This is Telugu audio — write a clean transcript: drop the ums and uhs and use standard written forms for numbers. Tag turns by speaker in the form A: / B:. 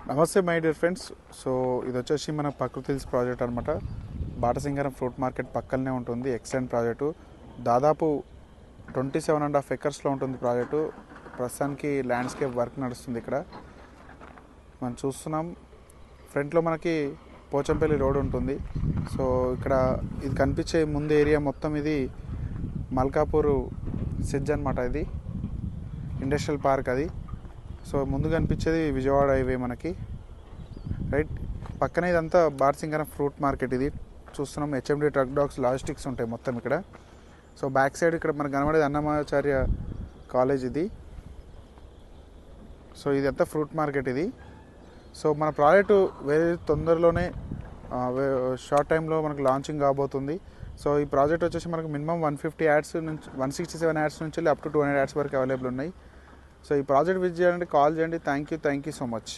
A: నమస్తే మై డియర్ ఫ్రెండ్స్. సో ఇది వచ్చేసి మన ప్రకృతి హిల్స్ ప్రాజెక్ట్ అనమాట. బాటసింగారం ఫ్రూట్ మార్కెట్ పక్కనే ఉంటుంది. Excellent project. దాదాపు 27.5 ఎకర్స్లో ఉంటుంది ప్రాజెక్టు. ప్రస్తుతానికి ల్యాండ్స్కేప్ వర్క్ నడుస్తుంది. ఇక్కడ మనం చూస్తున్నాం, ఫ్రంట్లో మనకి పోచంపల్లి రోడ్ ఉంటుంది. సో ఇక్కడ ఇది కనిపించే ముందు ఏరియా మొత్తం ఇది మల్కాపూర్ సెజ్ అనమాట. ఇది ఇండస్ట్రియల్ పార్క్ అది. సో ముందు కనిపించేది విజయవాడ హైవే మనకి, రైట్. పక్కనే ఇదంతా బాటసింగారం ఫ్రూట్ మార్కెట్. ఇది చూస్తున్నాం, హెచ్ఎండి ట్రక్ డాగ్స్ లాజిస్టిక్స్ ఉంటాయి మొత్తం ఇక్కడ. సో బ్యాక్ సైడ్ ఇక్కడ మనకు కనబడేది అన్నమాచార్య కాలేజ్ ఇది. సో ఇది అంతా ఫ్రూట్ మార్కెట్ ఇది. సో మన ప్రాజెక్టు వేరే తొందరలోనే షార్ట్ టైంలో మనకు లాంచింగ్ కాబోతుంది. సో ఈ ప్రాజెక్ట్ వచ్చేసి మనకు మినిమం 150 యాడ్స్ నుంచి 167 యాడ్స్ నుంచి అప్ టు 200 యాడ్స్ వరకు అవైలబుల్ ఉన్నాయి. సో ఈ ప్రాజెక్ట్ విజిట్ చేయాలంటే కాల్ చేయండి. Thank you so much.